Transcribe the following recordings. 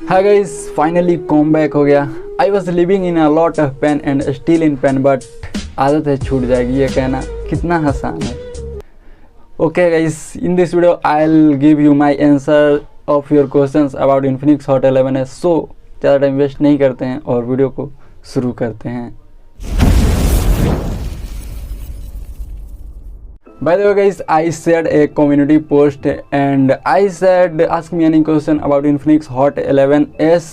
हाय guys, finally come back हो गया। I was living in a lot of pain and still in pain, but आदत है छूट जाएगी, ये कहना कितना आसान है। Okay guys, in this video I will give you my answer of your questions about Infinix Hot 11s। So ज़्यादा टाइम वेस्ट नहीं करते हैं और वीडियो को शुरू करते हैं। By the way guys, I shared a community post and I said ask me any question about Infinix Hot 11s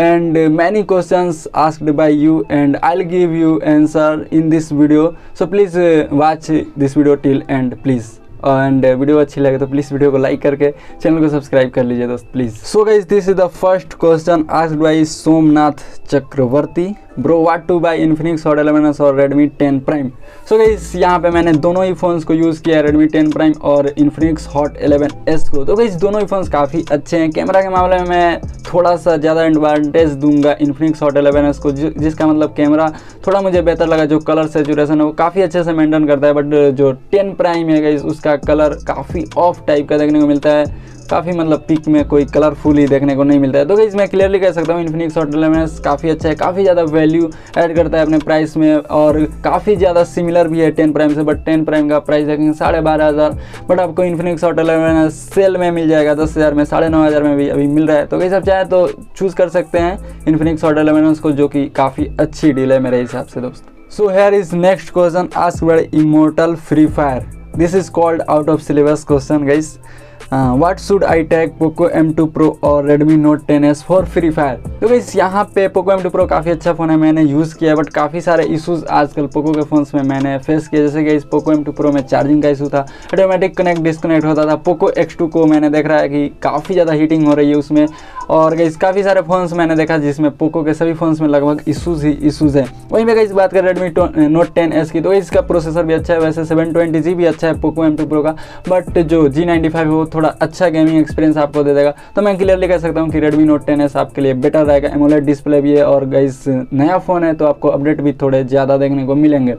and many questions asked by you and I'll give you answer in this video. So please watch this video till end please. And video अच्छी लगे तो please video को like करके channel को subscribe कर लीजिए दोस्त please. So guys, this is the first question asked by Somnath Chakraborty. Bro, what to buy Infinix Hot 11s और रेडमी 10 प्राइम। सो गाइस, यहाँ पे मैंने दोनों ही फ़ोन्स को यूज़ किया है, रेडमी 10 प्राइम और इन्फिनिक्स हॉट 11s को। तो गाइस दोनों ही फ़ोन्स काफ़ी अच्छे हैं। कैमरा के मामले में मैं थोड़ा सा ज़्यादा एडवांटेज दूंगा इन्फिनिक्स हॉट 11s को, जिसका मतलब कैमरा थोड़ा मुझे बेहतर लगा। जो कलर सेचुरेशन है वो काफ़ी अच्छे से मेंटेन करता है, बट जो 10 प्राइम है गाइस उसका कलर काफ़ी ऑफ टाइप का देखने को मिलता है। काफ़ी मतलब पिक में कोई कलरफुल ही देखने को नहीं मिलता है। तो गाइस मैं क्लियरली कह सकता हूँ इन्फिनिक्स हॉट 11s काफ़ी अच्छा है, काफ़ी ज़्यादा वैल्यू ऐड करता है अपने प्राइस में और काफ़ी ज़्यादा सिमिलर भी है 10 प्राइम से। बट 10 प्राइम का प्राइस देखेंगे 12,500, बट आपको इन्फिनिक्स हॉट 11s सेल में मिल जाएगा 10,000 में, 9,500 में भी अभी मिल रहा है। तो गाइस आप चाहे तो चूज़ कर सकते हैं इन्फिनिक्स हॉट 11s को, जो कि काफ़ी अच्छी डील है मेरे हिसाब से दोस्त। So here is next question asked bye immortal free fire. This is called out of syllabus question guys. What should I take Poco M2 Pro और Redmi Note 10s for Free Fire। तो guys यहाँ पे Poco M2 Pro काफ़ी अच्छा phone है, मैंने use किया है, बट काफ़ी सारे इशूज़ आजकल Poco के फ़ोन्स में मैंने फेस किया। जैसे कि इस Poco M2 Pro में चार्जिंग का इशू था, ऑटोमेटिक कनेक्ट डिस्कनेक्ट होता था। Poco X2 को मैंने देख रहा है कि काफ़ी ज़्यादा हीटिंग हो रही है उसमें। और गाइस काफ़ी सारे फ़ोन्स मैंने देखा जिसमें Poco के सभी फ़ोन्स में लगभग इशूज़ ही इशूज़ हैं। वहीं पे गाइस बात करें Redmi Note 10s की, तो इसका प्रोसेसर भी अच्छा है, वैसे 720G भी अच्छा है Poco M2 Pro का, बट जो G95 है वो थोड़ा अच्छा गेमिंग एक्सपीरियंस आपको दे देगा। तो मैं क्लियरली कह सकता हूँ कि Redmi Note 10s आपके लिए बेटर रहेगा। एमोलेड डिस्प्ले भी है और गाइस नया फ़ोन है तो आपको अपडेट भी थोड़े ज़्यादा देखने को मिलेंगे।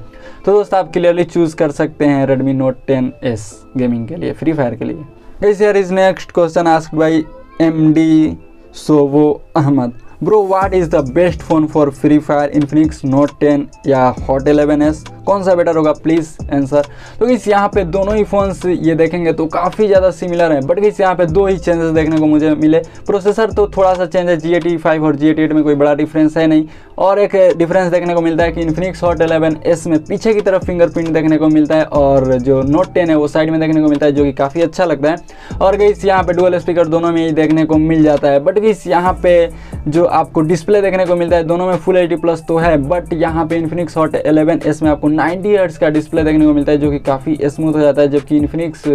तो दोस्त आप क्लियरली चूज़ कर सकते हैं Redmi Note 10s गेमिंग के लिए, फ्री फायर के लिए। Guys here is next question asked by MD Sovo Ahmad. Bro, what is the best phone for Free Fire, Infinix Note 10 या हॉट 11s, कौन सा बेटर होगा प्लीज़ आंसर। तो गाइस यहाँ पे दोनों ही फ़ोन्स ये देखेंगे तो काफ़ी ज़्यादा सिमिलर हैं, बट गाइस यहाँ पे दो ही चेंजेस देखने को मुझे मिले। प्रोसेसर तो थोड़ा सा चेंज है, G85 और G88 में कोई बड़ा डिफरेंस है नहीं। और एक डिफरेंस देखने को मिलता है कि इन्फिनिक्स हॉट 11s में पीछे की तरफ फिंगरप्रिंट देखने को मिलता है और जो नोट 10 है वो साइड में देखने को मिलता है, जो कि काफ़ी अच्छा लगता है। और गाइस यहाँ पे डुअल स्पीकर दोनों में ही देखने को मिल जाता है। बट गाइस यहाँ पे जो आपको डिस्प्ले देखने को मिलता है दोनों में फुल HD+ तो है, बट यहाँ पे इन्फिनिक्स हॉट 11s में आपको 90 हर्ट्ज का डिस्प्ले देखने को मिलता है, जो कि काफ़ी स्मूथ हो जाता है, जबकि इन्फिनिक्स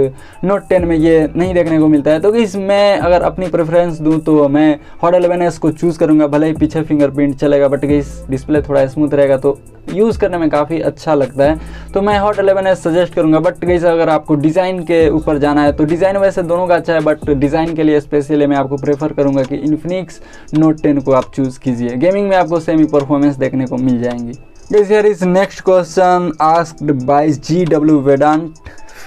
नोट 10 में ये नहीं देखने को मिलता है। तो गाइस मैं अगर अपनी प्रेफरेंस दूँ तो मैं हॉट 11s को चूज़ करूँगा, भले ही पीछे फिंगरप्रिंट चलेगा, बट गाइस डिस्प्ले थोड़ा स्मूथ रहेगा तो यूज़ करने में काफ़ी अच्छा लगता है। तो मैं हॉट 11s सजेस्ट करूँगा। बट गाइस अगर आपको डिज़ाइन के ऊपर जाना है तो डिज़ाइन वैसे दोनों का अच्छा है, बट डिज़ाइन के लिए स्पेशली मैं आपको प्रेफर करूँगा कि इन्फिनिक्स नोट 10 को आप चूज़ कीजिए। गेमिंग में आपको सेमी परफॉर्मेंस देखने को मिल जाएंगी। Guys here is next question asked by GW Vedant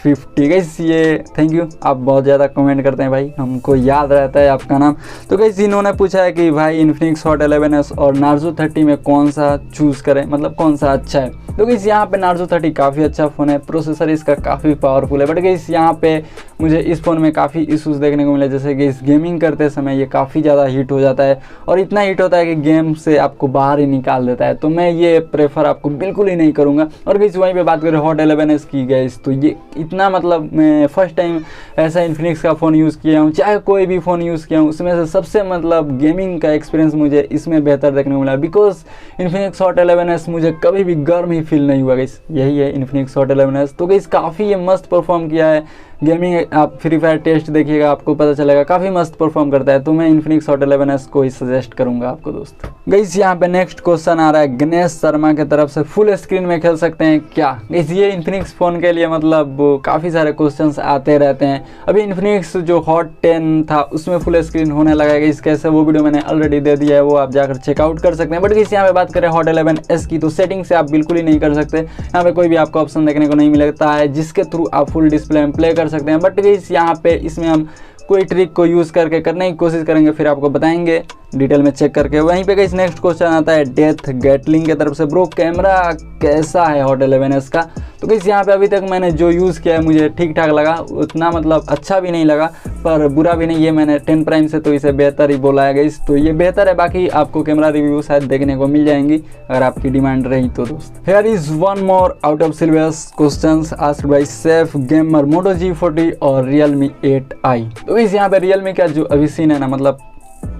50। Guys ये थैंक यू, आप बहुत ज़्यादा कमेंट करते हैं भाई, हमको याद रहता है आपका नाम। तो गाइस इन्होंने पूछा है कि भाई इन्फिनिक्स हॉट 11s और नार्जो 30 में कौन सा चूज़ करें, मतलब कौन सा अच्छा है। तो गाइस यहाँ पे नार्जो 30 काफ़ी अच्छा फ़ोन है, प्रोसेसर इसका काफ़ी पावरफुल है, बट गाइस यहाँ पे मुझे इस फ़ोन में काफ़ी इशूज़ देखने को मिले। जैसे कि इस गेमिंग करते समय ये काफ़ी ज़्यादा हीट हो जाता है और इतना हीट होता है कि गेम से आपको बाहर ही निकाल देता है। तो मैं ये प्रेफर आपको बिल्कुल ही नहीं करूँगा। और गाइस वहीं पे बात करें हॉट 11s की गाइस, तो ये इतना मतलब मैं फर्स्ट टाइम ऐसा इन्फिनिक्स का फ़ोन यूज़ किया हूँ, चाहे कोई भी फ़ोन यूज़ किया हूँ उसमें से सबसे मतलब गेमिंग का एक्सपीरियंस मुझे इसमें बेहतर देखने को मिला। बिकॉज इन्फिनिक्स हॉट 11s मुझे कभी भी गर्म ही फील नहीं हुआ गाइस, यही है इन्फिनिक्स हॉट 11s। तो गाइस काफ़ी ये मस्त परफॉर्म किया है। गेमिंग आप फ्री फायर टेस्ट देखिएगा आपको पता चलेगा, काफ़ी मस्त परफॉर्म करता है। तो मैं इन्फिनिक्स हॉट 11s को ही सजेस्ट करूंगा आपको दोस्त। गाइस यहाँ पे नेक्स्ट क्वेश्चन आ रहा है गणेश शर्मा की तरफ से, फुल स्क्रीन में खेल सकते हैं क्या। गाइस ये इन्फिनिक्स फ़ोन के लिए मतलब काफ़ी सारे क्वेश्चंस आते रहते हैं। अभी इन्फिनिक्स जो हॉट 10 था उसमें फुल स्क्रीन होने लगा है, गाइस कैसे वो वीडियो मैंने ऑलरेडी दे दिया है, वो आप जाकर चेकआउट कर सकते हैं। बट गाइस यहाँ पे बात करें हॉट 11s की, तो सेटिंग से आप बिल्कुल ही नहीं कर सकते। यहाँ पे कोई भी आपको ऑप्शन देखने को नहीं मिलता है जिसके थ्रू आप फुल डिस्प्ले में प्ले कर सकते हैं। बट गाइस यहाँ पे इसमें हम कोई ट्रिक को यूज़ करके करने की कोशिश करेंगे, फिर आपको बताएंगे डिटेल में चेक करके। वहीं पे गाइस नेक्स्ट क्वेश्चन आता है डेथ गेटलिंग की तरफ से, ब्रो कैमरा कैसा है हॉट 11s का। तो गाइस यहाँ पे अभी तक मैंने जो यूज़ किया है मुझे ठीक ठाक लगा, उतना मतलब अच्छा भी नहीं लगा पर बुरा भी नहीं। ये मैंने 10 प्राइम से तो इसे बेहतर ही बोला है गाइस, तो ये बेहतर है। बाकी आपको कैमरा रिव्यू शायद देखने को मिल जाएंगी अगर आपकी डिमांड रही तो दोस्त। Here is one more out of syllabus questions asked by safe gamer Moto G40 और Realme 8i। तो गाइस यहाँ पे Realme का जो अभी सीन है ना, मतलब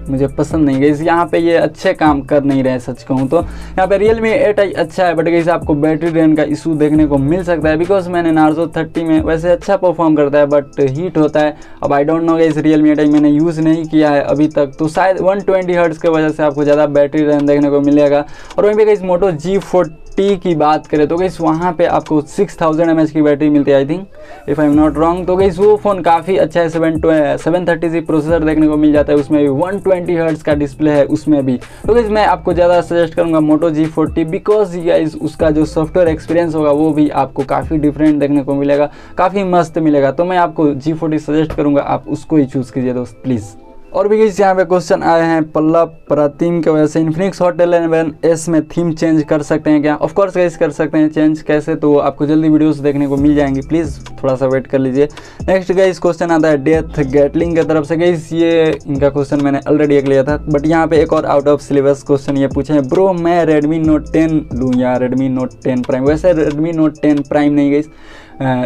मुझे पसंद नहीं गई। यहाँ पे ये अच्छे काम कर नहीं रहे सच कहूँ तो। यहाँ पे Realme 8i अच्छा है, बट गाइस आपको बैटरी ड्रेन का इशू देखने को मिल सकता है, बिकॉज मैंने नार्जो 30 में वैसे अच्छा परफॉर्म करता है बट हीट होता है। अब I don't know guys, Realme 8i मैंने यूज़ नहीं किया है अभी तक, तो शायद 120 हर्ट्ज़ की वजह से आपको ज़्यादा बैटरी ड्रेन देखने को मिलेगा। और वहीं पे गाइस Moto G40 की बात करें तो गाइस वहाँ पे आपको 6000 mAh की बैटरी मिलती है I think, if I am not wrong. तो गाइस वो फ़ोन काफ़ी अच्छा है, 730Z प्रोसेसर देखने को मिल जाता है, उसमें भी 120 हर्ट्ज़ का डिस्प्ले है उसमें भी। तो गाइस मैं आपको ज़्यादा सजेस्ट करूँगा Moto G40, बिकॉज गाइस उसका जो सॉफ्टवेयर एक्सपीरियंस होगा वो भी आपको काफ़ी डिफरेंट देखने को मिलेगा, काफ़ी मस्त मिलेगा। तो मैं आपको G40 सजेस्ट करूँगा, आप उसको ही चूज़ कीजिए दोस्त प्लीज़। और भी गाइस यहाँ पे क्वेश्चन आए हैं पल्लव प्रतिम की वजह से, इन्फिनिक्स हॉट 11s में थीम चेंज कर सकते हैं क्या? ऑफ कोर्स गाइस कर सकते हैं चेंज, कैसे तो आपको जल्दी वीडियोस देखने को मिल जाएंगी, प्लीज़ थोड़ा सा वेट कर लीजिए। नेक्स्ट गाइस क्वेश्चन आता है डेथ गेटलिंग की तरफ से। गाइस ये इनका क्वेश्चन मैंने ऑलरेडी एक लिया था, बट यहाँ पे एक और आउट ऑफ सिलेबस क्वेश्चन ये पूछे हैं, ब्रो मैं Redmi Note 10 लूँ या Redmi Note 10 प्राइम? वैसे Redmi Note 10 प्राइम नहीं गाइस,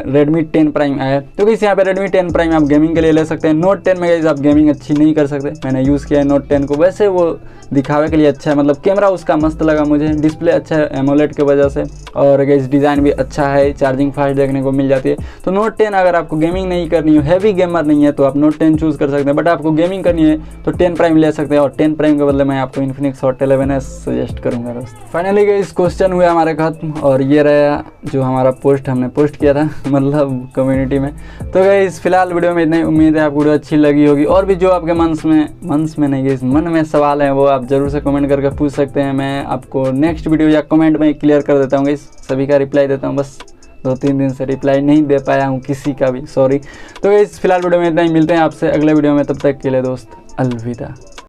Redmi 10 प्राइम आया है। तो गाइस यहाँ पे Redmi 10 प्राइम आप गेमिंग के लिए ले सकते हैं। Note 10 में गाइस आप गेमिंग अच्छी नहीं कर सकते, मैंने यूज़ किया है Note 10 को, वैसे वो दिखावे के लिए अच्छा है, मतलब कैमरा उसका मस्त लगा मुझे, डिस्प्ले अच्छा है एमोलेड की वजह से, और गाइस डिज़ाइन भी अच्छा है, चार्जिंग फास्ट देखने को मिल जाती है। तो Note 10 अगर आपको गेमिंग नहीं करनी हो, हैवी गेमर नहीं है, तो आप Note 10 चूज़ कर सकते हैं, बट आपको गेमिंग करनी है तो 10 प्राइम ले सकते हैं, और 10 प्राइम के बदले मैं आपको Infinix Hot 11s सजेस्ट करूँगा दोस्त। फाइनली गाइस क्वेश्चन हुए हमारे खत्म, और ये रहा जो हमारा पोस्ट हमने पोस्ट किया था मतलब कम्युनिटी में। तो गाइस फिलहाल वीडियो में इतना ही, उम्मीद है आपको वीडियो अच्छी लगी होगी, और भी जो आपके मन में सवाल हैं वो आप जरूर से कमेंट करके पूछ सकते हैं। मैं आपको नेक्स्ट वीडियो या कमेंट में क्लियर कर देता हूँ गाइस, सभी का रिप्लाई देता हूँ, बस 2-3 दिन से रिप्लाई नहीं दे पाया हूँ किसी का भी, सॉरी। तो गाइस फिलहाल वीडियो में इतना ही, मिलते हैं आपसे अगले वीडियो में, तब तक के लिए दोस्त अलविदा।